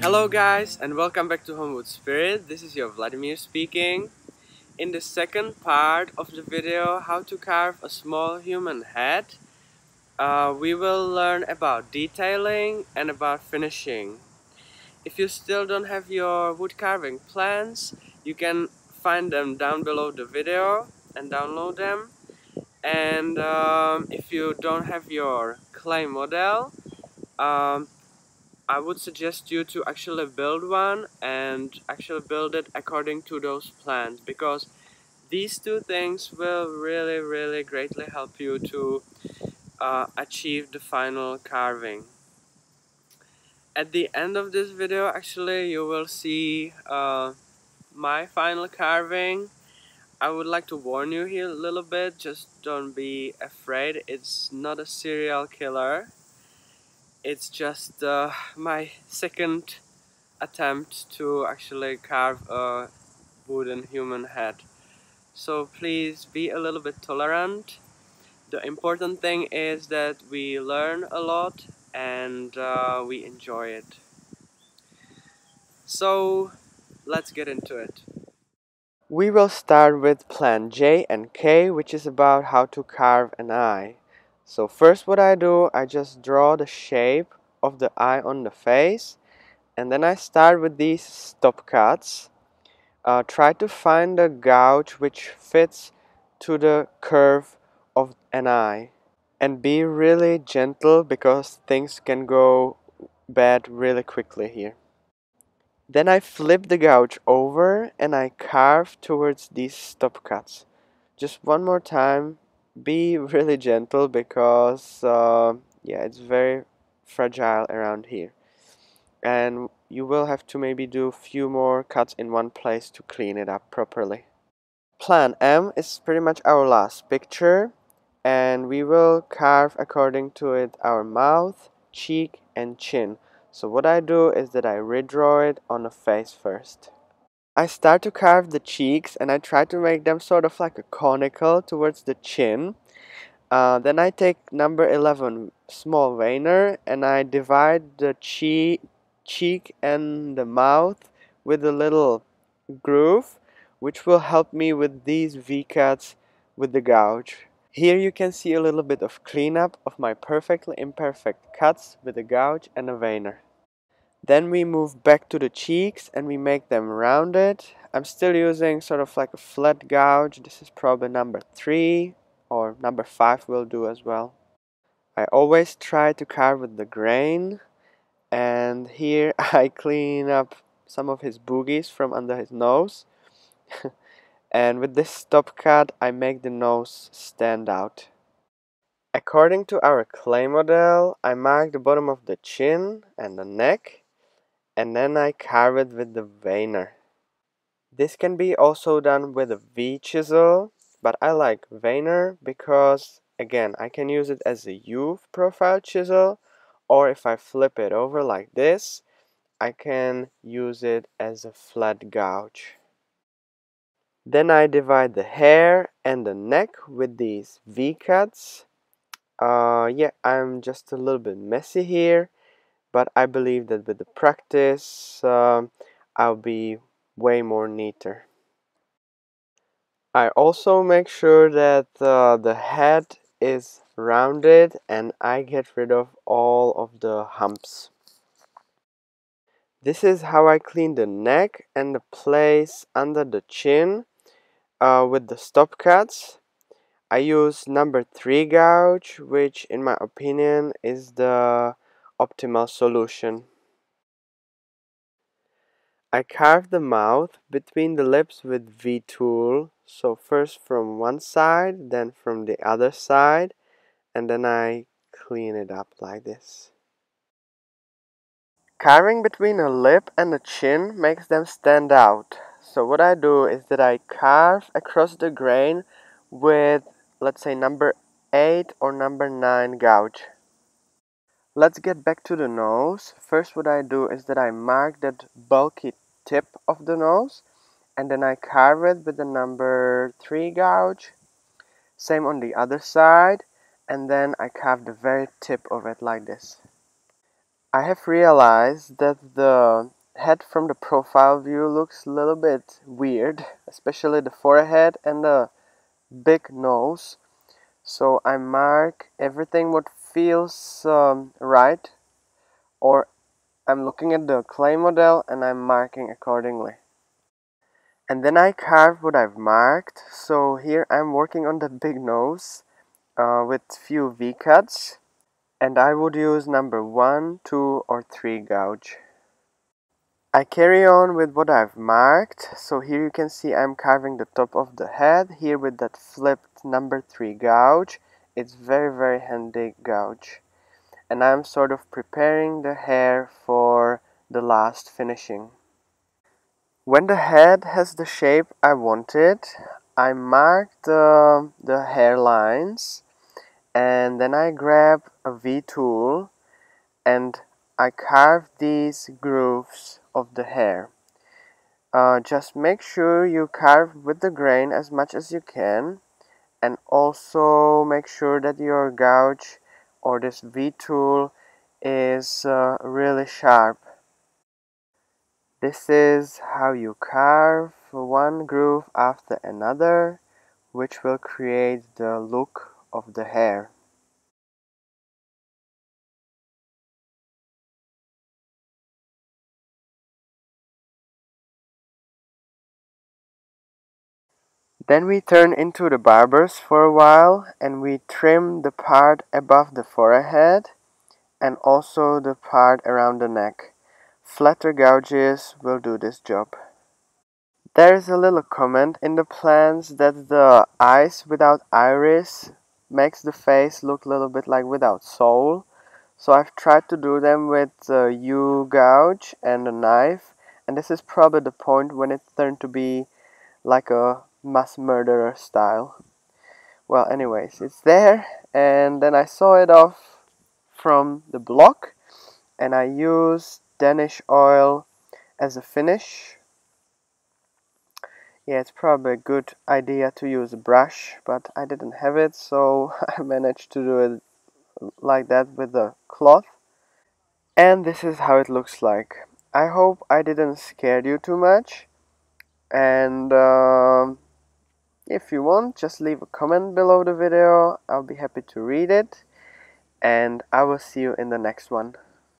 Hello guys and welcome back to Homewood Spirit. This is your Vladimir speaking. In the second part of the video, how to carve a small human head, we will learn about detailing and about finishing. If you still don't have your wood carving plans, you can find them down below the video and download them. And if you don't have your clay model, um, I would suggest you to actually build one and actually build it according to those plans, because these two things will really greatly help you to achieve the final carving. At the end of this video, actually, you will see my final carving. I would like to warn you here a little bit, just don't be afraid. It's not a serial killer. It's just my second attempt to actually carve a wooden human head. So please be a little bit tolerant. The important thing is that we learn a lot and we enjoy it. So let's get into it. We will start with plan J and K, which is about how to carve an eye. So first what I do, I just draw the shape of the eye on the face, and then I start with these stop cuts. Try to find a gouge which fits to the curve of an eye, and be really gentle because things can go bad really quickly here. Then I flip the gouge over and I carve towards these stop cuts. Just one more time, be really gentle because yeah, it's very fragile around here, and you will have to maybe do a few more cuts in one place to clean it up properly. Plan M is pretty much our last picture, and we will carve according to it our mouth, cheek and chin. So what I do is that I redraw it on the face first. I start to carve the cheeks and I try to make them sort of like a conical towards the chin. Then I take number 11 small veiner and I divide the cheek and the mouth with a little groove, which will help me with these V-cuts with the gouge. Here you can see a little bit of cleanup of my perfectly imperfect cuts with a gouge and a veiner. Then we move back to the cheeks and we make them rounded. I'm still using sort of like a flat gouge. This is probably number 3 or number 5 will do as well. I always try to carve with the grain, and here I clean up some of his boogies from under his nose. And with this stop cut I make the nose stand out. According to our clay model, I mark the bottom of the chin and the neck, and then I carve it with the veiner. This can be also done with a V chisel, but I like veiner because, again, I can use it as a U profile chisel, or if I flip it over like this, I can use it as a flat gouge. Then I divide the hair and the neck with these V cuts. Yeah, I'm just a little bit messy here, but I believe that with the practice, I'll be way more neater. I also make sure that the head is rounded and I get rid of all of the humps. This is how I clean the neck and the place under the chin with the stop cuts. I use number 3 gouge, which in my opinion is the optimal solution. I carve the mouth between the lips with V tool, so first from one side, then from the other side, and then I clean it up like this. Carving between a lip and a chin makes them stand out. So what I do is that I carve across the grain with, let's say, number 8 or number 9 gouge. Let's get back to the nose. First what I do is that I mark that bulky tip of the nose, and then I carve it with the number 3 gouge. Same on the other side, and then I carve the very tip of it like this. I have realized that the head from the profile view looks a little bit weird, especially the forehead and the big nose. So I mark everything what feels right, or I'm looking at the clay model and I'm marking accordingly. And then I carve what I've marked. So here I'm working on the big nose with few V cuts, and I would use number 1, 2 or 3 gouge. I carry on with what I've marked. So here you can see I'm carving the top of the head here with that flipped number 3 gouge. It's very handy gouge. And I'm sort of preparing the hair for the last finishing. When the head has the shape I wanted, I mark the hairlines, and then I grab a V tool and I carve these grooves of the hair. Just make sure you carve with the grain as much as you can, and also make sure that your gouge or this V tool is really sharp. This is how you carve one groove after another, which will create the look of the hair. Then we turn into the barbers for a while and we trim the part above the forehead and also the part around the neck. Flatter gouges will do this job. There is a little comment in the plans that the eyes without iris makes the face look a little bit like without soul. So I've tried to do them with a U gouge and a knife, and this is probably the point when it turned to be like a mass murderer style. Well, anyways, it's there, and then I saw it off from the block, and I used Danish oil as a finish. Yeah, it's probably a good idea to use a brush, but I didn't have it, so I managed to do it like that with the cloth. And this is how it looks like. I hope I didn't scare you too much, and if you want, just leave a comment below the video. I'll be happy to read it, and I will see you in the next one.